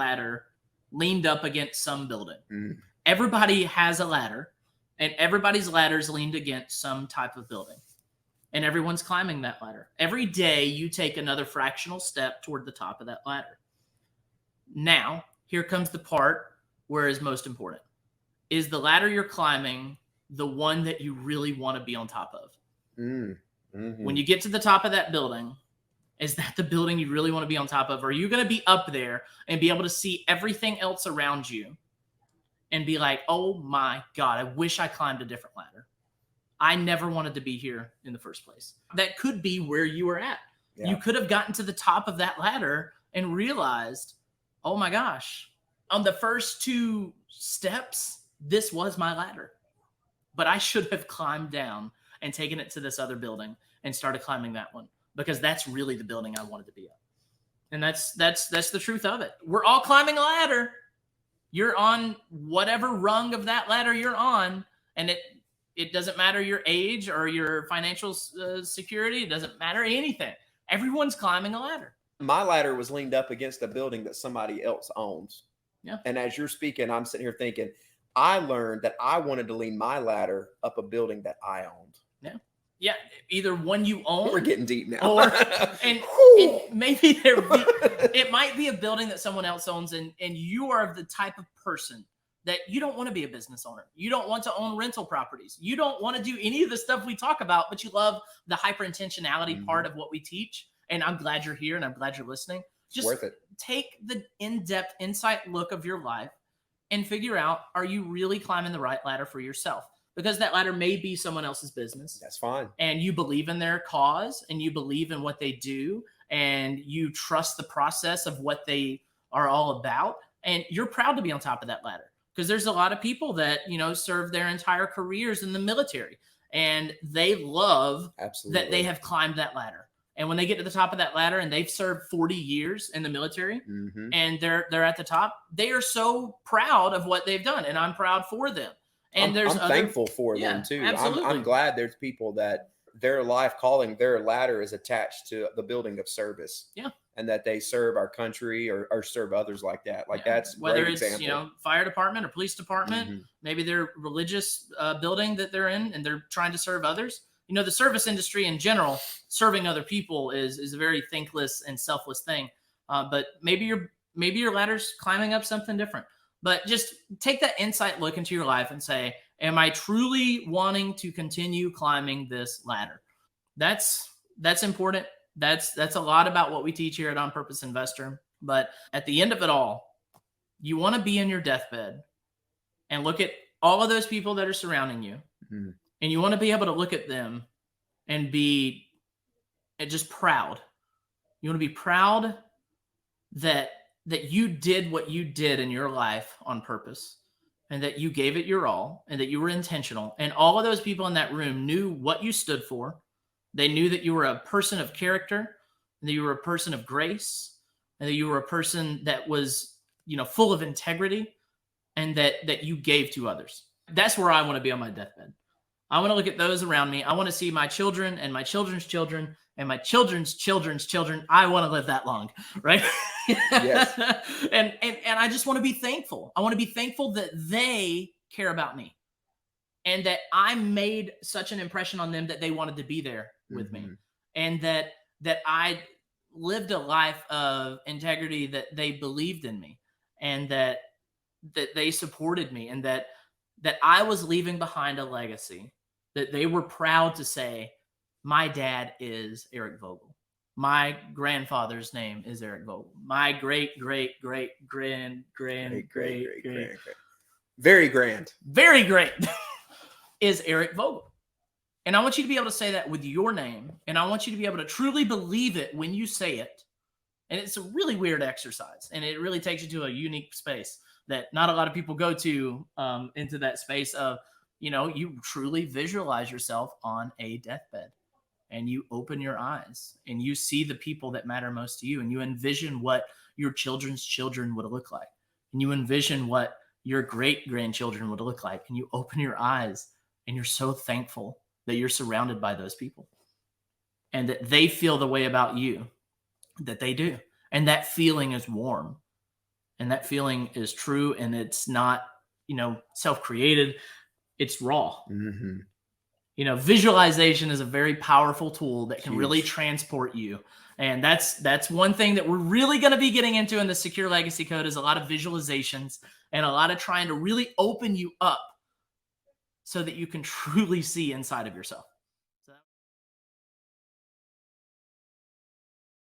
ladder leaned up against some building. Everybody has a ladder, and everybody's ladder is leaned against some type of building. And everyone's climbing that ladder. Every day you take another fractional step toward the top of that ladder. Now, here comes the part where it's most important. Is the ladder you're climbing the one that you really want to be on top of? When you get to the top of that building, is that the building you really want to be on top of? Or are you going to be up there and be able to see everything else around you and be like, oh my God, I wish I climbed a different ladder. I never wanted to be here in the first place. That could be where you were at. Yeah. You could have gotten to the top of that ladder and realized, oh my gosh, on the first 2 steps, this was my ladder. But I should have climbed down and taken it to this other building and started climbing that one, because that's really the building I wanted to be at. And that's the truth of it. We're all climbing a ladder. You're on whatever rung of that ladder you're on, and it doesn't matter your age or your financial security. It doesn't matter anything. Everyone's climbing a ladder. My ladder was leaned up against a building that somebody else owns. Yeah. And as you're speaking, I'm sitting here thinking, I learned that I wanted to lean my ladder up a building that I owned. Yeah. Yeah. Either one you own. We're getting deep now. Or, and maybe it might be a building that someone else owns, and you are the type of person that you don't want to be a business owner. You don't want to own rental properties. You don't want to do any of the stuff we talk about, but you love the hyper-intentionality part of what we teach. And I'm glad you're here, and I'm glad you're listening. Just worth it. Take the in-depth, insight look of your life and figure out, are you really climbing the right ladder for yourself? Because that ladder may be someone else's business. That's fine. And you believe in their cause, and you believe in what they do, and you trust the process of what they are all about. And you're proud to be on top of that ladder. Because there's a lot of people that, serve their entire careers in the military, and they love that they have climbed that ladder. And when they get to the top of that ladder and they've served 40 years in the military and they're at the top, they are so proud of what they've done. And I'm proud for them. And I'm thankful for them too. I'm glad there's people that their life calling, their ladder is attached to the building of service. Yeah. And that they serve our country or serve others like that. That's whether it's example. Fire department or police department, maybe their religious building that they're in, and they're trying to serve others. The service industry in general, serving other people is a very thankless and selfless thing. But maybe your ladder's climbing up something different. But just take that insight look into your life and say, am I truly wanting to continue climbing this ladder? That's important. That's a lot about what we teach here at On Purpose Investor. But at the end of it all, you want to be in your deathbed and look at all of those people that are surrounding you. And you want to be able to look at them and be just proud. You want to be proud that you did what you did in your life on purpose, and that you gave it your all, and that you were intentional. And all of those people in that room knew what you stood for. They knew that you were a person of character, and that you were a person of grace, and that you were a person that was, full of integrity, and that you gave to others. That's where I want to be on my deathbed. I want to look at those around me. I want to see my children and my children's children and my children's children's children. I want to live that long, right? Yes. and I just want to be thankful. I want to be thankful that they care about me, and that I made such an impression on them that they wanted to be there with me, and that I lived a life of integrity, that they believed in me, and that they supported me, and that I was leaving behind a legacy that they were proud to say, my dad is Eric Vogel. My grandfather's name is Eric Vogel. My great very great is Eric Vogel. And I want you to be able to say that with your name. And I want you to be able to truly believe it when you say it. And it's a really weird exercise. And it really takes you to a unique space that not a lot of people go to, into that space of, you truly visualize yourself on a deathbed, and you open your eyes and you see the people that matter most to you, and you envision what your children's children would look like, and you envision what your great grandchildren would look like, and you open your eyes and you're so thankful that you're surrounded by those people, and that they feel the way about you that they do. And that feeling is warm. And that feeling is true, and it's not, self-created. It's raw. Visualization is a very powerful tool that can really transport you. And that's one thing that we're really going to be getting into in the Secure Legacy Code, is a lot of visualizations and a lot of trying to really open you up so that you can truly see inside of yourself.